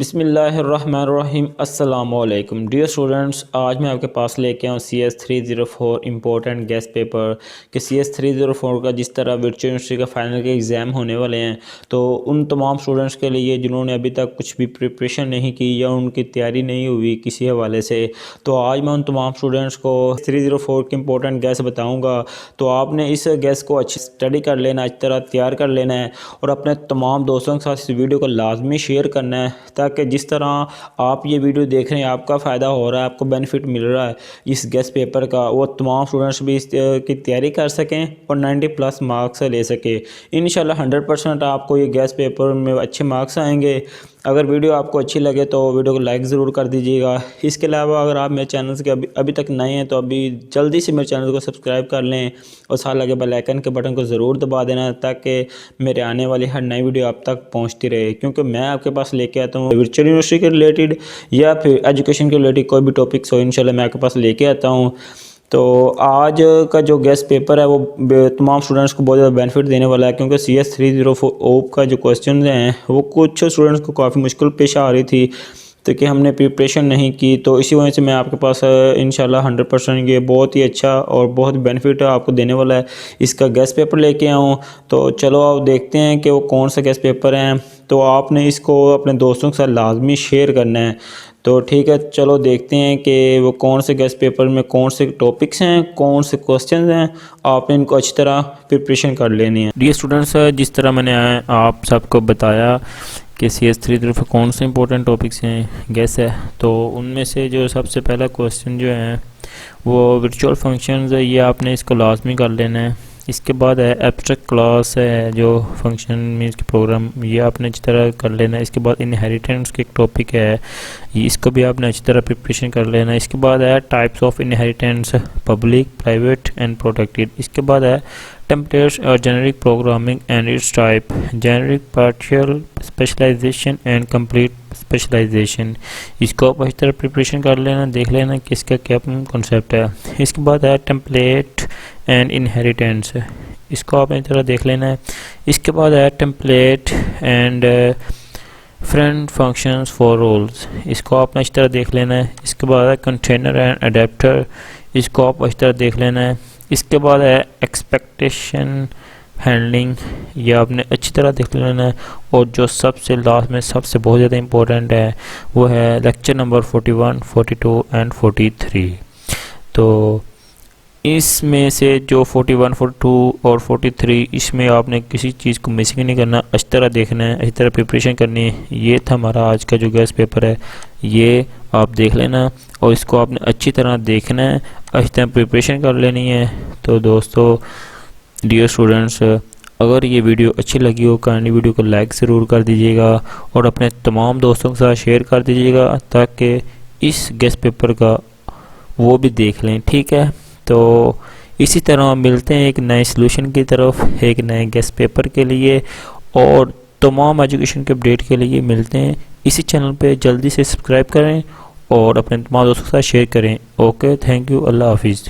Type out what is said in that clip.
बिस्मिल्लाहिर्रहमानिर्रहीम अस्सलामुअलैकुम dear students, आज मैं आपके पास लेके आऊँ CS 304 इम्पोर्टेंट गेस्ट पेपर कि CS 304 का जिस तरह वर्चुअल यूनिवर्सिटी का फाइनल के एग्ज़ाम होने वाले हैं, तो उन तमाम स्टूडेंट्स के लिए जिन्होंने अभी तक कुछ भी प्रिपरेशन नहीं की या उनकी तैयारी नहीं हुई किसी हवाले से, तो आज मैं उन तमाम स्टूडेंट्स को 304 के इम्पोर्टेंट गेस्ट बताऊँगा। तो आपने इस गेस्ट को अच्छी स्टडी कर लेना, अच्छी तरह तैयार कर लेना है और अपने तमाम दोस्तों के साथ इस वीडियो को लाजमी शेयर करना है, ताकि जिस तरह आप ये वीडियो देख रहे हैं आपका फ़ायदा हो रहा है, आपको बेनिफिट मिल रहा है इस गेस्ट पेपर का, वो तमाम स्टूडेंट्स भी की तैयारी कर सकें और 90+ मार्क्स ले सके। इंशाल्लाह 100% आपको ये गेस्ट पेपर में अच्छे मार्क्स आएंगे। अगर वीडियो आपको अच्छी लगे तो वीडियो को लाइक ज़रूर कर दीजिएगा। इसके अलावा अगर आप मेरे चैनल के अभी तक नए हैं तो अभी जल्दी से मेरे चैनल को सब्सक्राइब कर लें और साथ लगे बेल आइकन के बटन को ज़रूर दबा देना, ताकि मेरे आने वाली हर नई वीडियो आप तक पहुंचती रहे। क्योंकि मैं आपके पास लेके आता हूँ वर्चुअल यूनिवर्सिटी के रिलेटेड या फिर एजुकेशन के रिलेटेड कोई भी टॉपिक्स हो, इंशाल्लाह मैं आपके पास लेके आता हूँ। तो आज का जो गेस्ट पेपर है वो तमाम स्टूडेंट्स को बहुत ज़्यादा बेनिफिट देने वाला है, क्योंकि CS 304 का जो क्वेश्चन हैं वो कुछ स्टूडेंट्स को काफ़ी मुश्किल पेश आ रही थी, तो कि हमने प्रिपरेशन नहीं की। तो इसी वजह से मैं आपके पास इंशाल्लाह 100% ये बहुत ही अच्छा और बहुत बेनिफिट आपको देने वाला है इसका गेस्ट पेपर लेके आऊँ। तो चलो आप देखते हैं कि वो कौन सा गेस्ट पेपर हैं। तो आपने इसको अपने दोस्तों के साथ लाजमी शेयर करना है। तो ठीक है, चलो देखते हैं कि वो कौन से गेस्ट पेपर में कौन से टॉपिक्स हैं, कौन से क्वेश्चन हैं, आपने इनको अच्छी तरह प्रिपरेशन कर लेनी है। डियर स्टूडेंट्स, जिस तरह मैंने आप सबको बताया कि CS 304 कौन से इंपॉर्टेंट टॉपिक्स हैं गेस है, तो उनमें से जो सबसे पहला क्वेश्चन जो है वो वर्चुअल फंक्शंस है, ये आपने इसको लाजमी कर लेना है। इसके बाद है एब्स्ट्रैक्ट क्लास है जो फंक्शन मीन्स के प्रोग्राम, ये आपने अच्छी तरह कर लेना है। इसके बाद इनहेरिटेंस के एक टॉपिक है, इसको भी आपने अच्छी तरह प्रिपरेशन कर लेना है। इसके बाद है types of inheritance, public, private and protected. इसके बाद है टेम्पलेट्स और generic programming and its type, generic, partial specialisation and complete specialisation. इसको आप अच्छी तरह प्रिपरेशन कर लेना, देख लेना कि इसका क्या कॉन्सेप्ट है। इसके बाद है टेम्पलेट एंड इनहेरिटेंस, इसको आप अच्छी तरह देख लेना है। इसके बाद है template and friend functions for roles, इसको आपने अच्छी तरह देख लेना है। इसके बाद है कंटेनर एंड अडेप्टर, इसको आप अच्छी तरह देख लेना है। इसके बाद है एक्सपेक्टेशन हैंडलिंग, ये आपने अच्छी तरह देख लेना है। और जो सबसे लास्ट में सबसे बहुत ज़्यादा इम्पोर्टेंट है वो है लेक्चर नंबर 41, 42 एंड 43। तो इसमें से जो 41, 42 और 43, इसमें आपने किसी चीज़ को मिसिंग नहीं करना, अच्छी तरह देखना है, अच्छी तरह प्रिपरेशन करनी है। ये था हमारा आज का जो गेस्ट पेपर है, ये आप देख लेना और इसको आपने अच्छी तरह देखना है, अच्छी तरह प्रिपरेशन कर लेनी है। तो दोस्तों, डियर स्टूडेंट्स, अगर ये वीडियो अच्छी लगी हो काइंडली वीडियो को लाइक ज़रूर कर दीजिएगा और अपने तमाम दोस्तों के साथ शेयर कर दीजिएगा, ताकि इस गेस्ट पेपर का वो भी देख लें। ठीक है, तो इसी तरह मिलते हैं एक नए सलूशन की तरफ, एक नए गेस्ट पेपर के लिए, और तमाम एजुकेशन के अपडेट के लिए मिलते हैं इसी चैनल पे। जल्दी से सब्सक्राइब करें और अपने तमाम दोस्तों के साथ शेयर करें। ओके, थैंक यू, अल्लाह हाफिज़।